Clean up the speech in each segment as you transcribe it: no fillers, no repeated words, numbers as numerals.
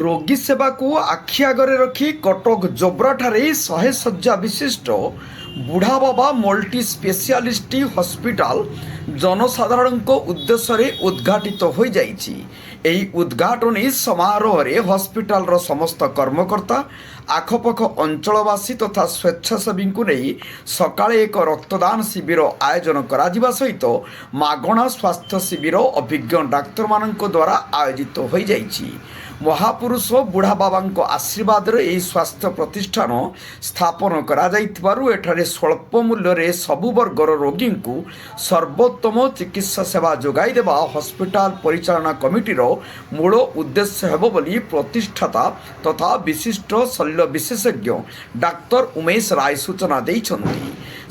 ରୋଗୀ ସେବାକୁ ଆଖି ଆଗରେ ରଖି କଟକ ଜୋବ୍ରାଠାରେ 100 ଶଯ୍ୟା ବିଶିଷ୍ଟ ବୁଢ଼ା ବାବା ମଲ୍ଟି ସ୍ପେଶିଆଲିଷ୍ଟ ହସ୍ପିଟାଲ ଜନସାଧାରଣଙ୍କ ଉଦ୍ଦେଶ୍ୟରେ ଉଦ୍ଘାଟିତ ହୋଇଯାଇଛି। ଏହି ଉଦ୍ଘାଟନୀ ସମାରୋହରେ ହସ୍ପିଟାଲର ସମସ୍ତ କର୍ମକର୍ତ୍ତା, ଆଖପାଖ ଅଞ୍ଚଳବାସୀ ତଥା ସ୍ୱେଚ୍ଛାସେବୀଙ୍କୁ ନେଇ ସକାଳେ ଏକ ରକ୍ତଦାନ ଶିବିର ଆୟୋଜନ କରାଯିବା ସହିତ ମାଗଣା ସ୍ୱାସ୍ଥ୍ୟ ଶିବିର ଅଭିଜ୍ଞ ଡାକ୍ତରମାନଙ୍କ ଦ୍ୱାରା ଆୟୋଜିତ ହୋଇଯାଇଛି। ମହାପୁରୁଷ ବୁଢ଼ା ବାବାଙ୍କ ଆଶୀର୍ବାଦରେ ଏହି ସ୍ୱାସ୍ଥ୍ୟ ପ୍ରତିଷ୍ଠାନ ସ୍ଥାପନ କରାଯାଇଥିବାରୁ ଏଠାରେ ସ୍ୱଳ୍ପ ମୂଲ୍ୟରେ ସବୁ ବର୍ଗର ରୋଗୀଙ୍କୁ ସର୍ବୋତ୍ତମ ଚିକିତ୍ସା ସେବା ଯୋଗାଇ ଦେବା ହସ୍ପିଟାଲ ପରିଚାଳନା କମିଟିର ମୂଳ ଉଦ୍ଦେଶ୍ୟ ହେବ ବୋଲି ପ୍ରତିଷ୍ଠାତା ତଥା ବିଶିଷ୍ଟ ଶଲ୍ୟ ବିଶେଷଜ୍ଞ ଡାକ୍ତର ଉମେଶ ରାୟ ସୂଚନା ଦେଇଛନ୍ତି।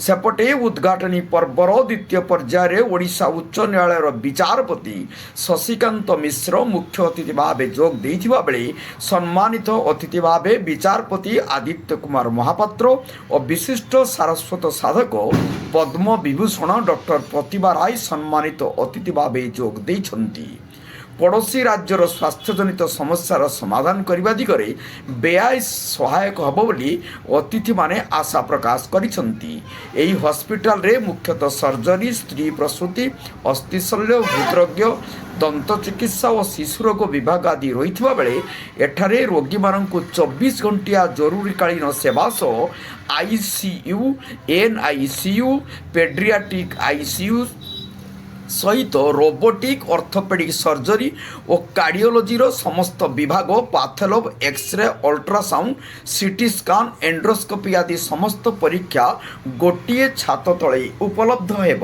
ସେପଟେ ଉଦ୍ଘାଟନୀ ପର୍ବର ଦ୍ୱିତୀୟ ପର୍ଯ୍ୟାୟରେ ଓଡ଼ିଶା ଉଚ୍ଚ ନ୍ୟାୟାଳୟର ବିଚାରପତି ଶଶିକାନ୍ତ ମିଶ୍ର ମୁଖ୍ୟ ଅତିଥି ଭାବେ ଯୋଗ ଦେଇଥିବା ବେଳେ ସମ୍ମାନିତ ଅତିଥି ଭାବେ ବିଚାରପତି ଆଦିତ୍ୟ କୁମାର ମହାପାତ୍ର ଓ ବିଶିଷ୍ଟ ସାରସ୍ୱତ ସାଧକ ପଦ୍ମ ବିଭୂଷଣ ଡକ୍ଟର ପ୍ରତିଭା ରାୟ ସମ୍ମାନିତ ଅତିଥି ଭାବେ ଯୋଗ ଦେଇଛନ୍ତି। ପଡ଼ୋଶୀ ରାଜ୍ୟର ସ୍ୱାସ୍ଥ୍ୟଜନିତ ସମସ୍ୟାର ସମାଧାନ କରିବା ଦିଗରେ ବେଆଇନ ସହାୟକ ହେବ ବୋଲି ଅତିଥିମାନେ ଆଶା ପ୍ରକାଶ କରିଛନ୍ତି। ଏହି ହସ୍ପିଟାଲରେ ମୁଖ୍ୟତଃ ସର୍ଜରୀ, ସ୍ତ୍ରୀ ପ୍ରସୂତି, ଅସ୍ଥିଶଲ୍ୟ, ହୃଦରୋଗ, ଦନ୍ତ ଚିକିତ୍ସା ଓ ଶିଶୁ ରୋଗ ବିଭାଗ ଆଦି ରହିଥିବା ବେଳେ ଏଠାରେ ରୋଗୀମାନଙ୍କୁ 24 ଘଣ୍ଟିଆ ଜରୁରୀକାଳୀନ ସେବା ସହ ICU, NICU, ପେଡିଆଟ୍ରିକ୍ ICU ସହିତ ରୋବୋଟିକ୍, ଅର୍ଥୋପେଡ଼ିକ୍ ସର୍ଜରୀ ଓ କାର୍ଡ଼ିଓଲୋଜିର ସମସ୍ତ ବିଭାଗ, pathlab, x ray, ultrasound, CT scan, endoscopy ଆଦି ସମସ୍ତ ପରୀକ୍ଷା ଗୋଟିଏ ଛାତ ତଳେ ଉପଲବ୍ଧ ହେବ।